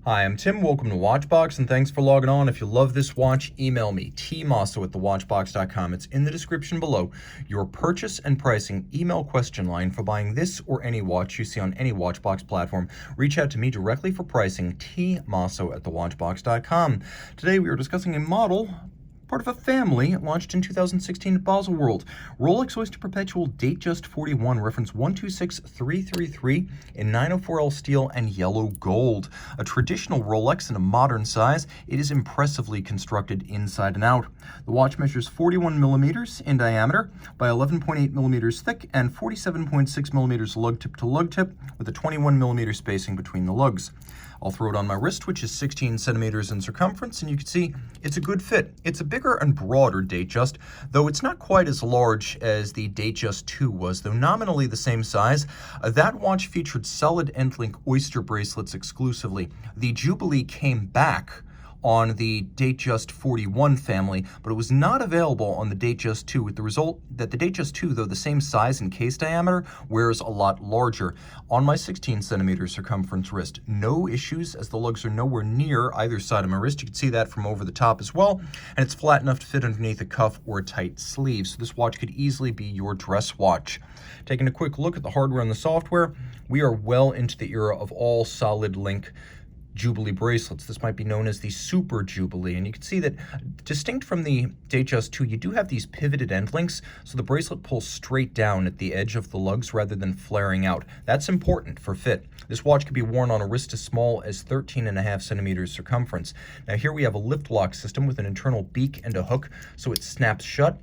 Hi, I'm Tim. Welcome to Watchbox, and thanks for logging on. If you love this watch, email me, tmosso@thewatchbox.com. It's in the description below. Your purchase and pricing email question line for buying this or any watch you see on any Watchbox platform. Reach out to me directly for pricing, tmosso@thewatchbox.com. Today we are discussing a model, part of a family, launched in 2016 at Baselworld. Rolex Oyster Perpetual Datejust 41, reference 126333 in 904L steel and yellow gold. A traditional Rolex in a modern size, it is impressively constructed inside and out. The watch measures 41 millimeters in diameter by 11.8 millimeters thick and 47.6 millimeters lug tip to lug tip, with a 21 millimeter spacing between the lugs. I'll throw it on my wrist, which is 16 centimeters in circumference, and you can see it's a good fit. It's a bigger and broader Datejust, though it's not quite as large as the Datejust 2 was, though nominally the same size. That watch featured solid end-link Oyster bracelets exclusively. The Jubilee came back on the Datejust 41 family, but it was not available on the Datejust 2, with the result that the Datejust 2, though the same size and case diameter, wears a lot larger. On my 16 centimeter circumference wrist, no issues, as the lugs are nowhere near either side of my wrist. You can see that from over the top as well, and it's flat enough to fit underneath a cuff or a tight sleeve, so this watch could easily be your dress watch. Taking a quick look at the hardware and the software, we are well into the era of all solid link Jubilee bracelets. This might be known as the Super Jubilee, and you can see that distinct from the Datejust 2, you do have these pivoted end links, so the bracelet pulls straight down at the edge of the lugs rather than flaring out. That's important for fit. This watch can be worn on a wrist as small as 13.5 centimeters circumference. Now here we have a lift lock system with an internal beak and a hook, so it snaps shut.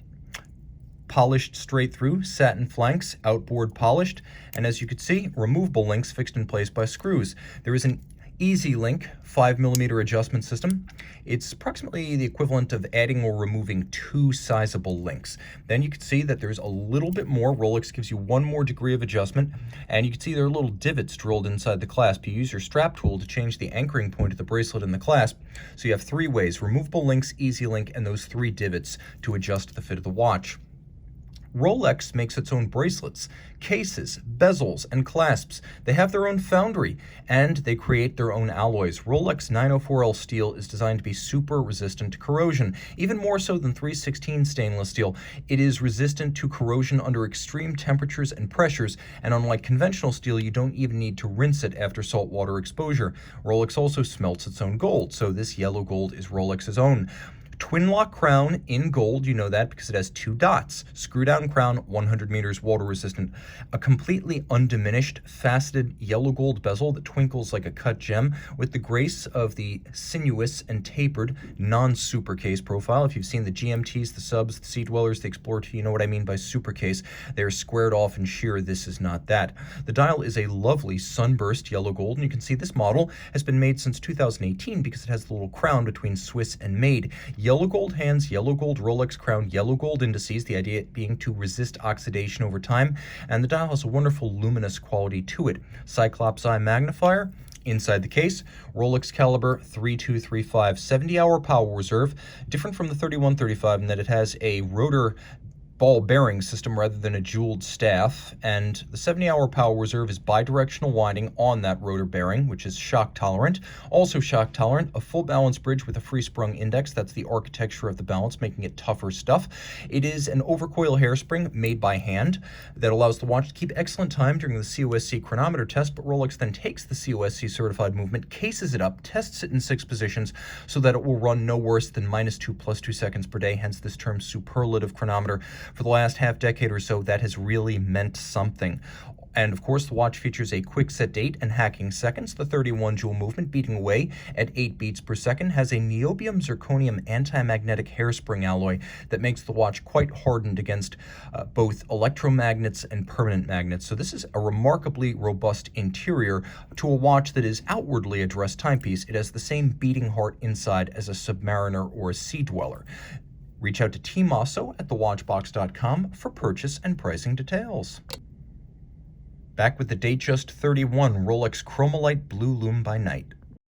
Polished straight through, satin flanks, outboard polished, and as you can see, removable links fixed in place by screws. There is an Easy Link 5 millimeter adjustment system. It's approximately the equivalent of adding or removing two sizable links. Then you can see that there's a little bit more. Rolex gives you one more degree of adjustment, and you can see there are little divots drilled inside the clasp. You use your strap tool to change the anchoring point of the bracelet in the clasp. So you have three ways: removable links, Easy Link, and those three divots to adjust the fit of the watch. Rolex makes its own bracelets, cases, bezels, and clasps. They have their own foundry, and they create their own alloys. Rolex 904L steel is designed to be super resistant to corrosion, even more so than 316 stainless steel. It is resistant to corrosion under extreme temperatures and pressures, and unlike conventional steel, you don't even need to rinse it after saltwater exposure. Rolex also smelts its own gold, so this yellow gold is Rolex's own. Twin lock crown in gold, you know that because it has two dots. Screw down crown, 100 meters, water resistant. A completely undiminished, faceted yellow gold bezel that twinkles like a cut gem, with the grace of the sinuous and tapered non-super case profile. If you've seen the GMTs, the subs, the Sea Dwellers, the Explorer 2, you know what I mean by super case. They're squared off and sheer. This is not that. The dial is a lovely sunburst yellow gold, and you can see this model has been made since 2018 because it has the little crown between Swiss and made. Yellow gold hands, yellow gold Rolex crown, yellow gold indices, the idea being to resist oxidation over time, and the dial has a wonderful luminous quality to it. Cyclops eye magnifier inside the case, Rolex caliber 3235, 70-hour power reserve, different from the 3135 in that it has a rotor ball bearing system rather than a jeweled staff, and the 70-hour power reserve is bidirectional winding on that rotor bearing, which is shock tolerant. Also shock tolerant, a full balance bridge with a free sprung index. That's the architecture of the balance, making it tougher stuff. It is an overcoil hairspring made by hand that allows the watch to keep excellent time during the COSC chronometer test, but Rolex then takes the COSC certified movement, cases it up, tests it in 6 positions so that it will run no worse than -2 + 2 seconds per day, hence this term superlative chronometer. For the last half decade or so, that has really meant something. And of course, the watch features a quick set date and hacking seconds. The 31 jewel movement, beating away at 8 beats per second, has a niobium zirconium anti-magnetic hairspring alloy that makes the watch quite hardened against both electromagnets and permanent magnets. So this is a remarkably robust interior to a watch that is outwardly a dress timepiece. It has the same beating heart inside as a Submariner or a Sea Dweller. Reach out to Team Mosso at thewatchbox.com for purchase and pricing details. Back with the Datejust 31 Rolex Chromolite Blue Lume by Night.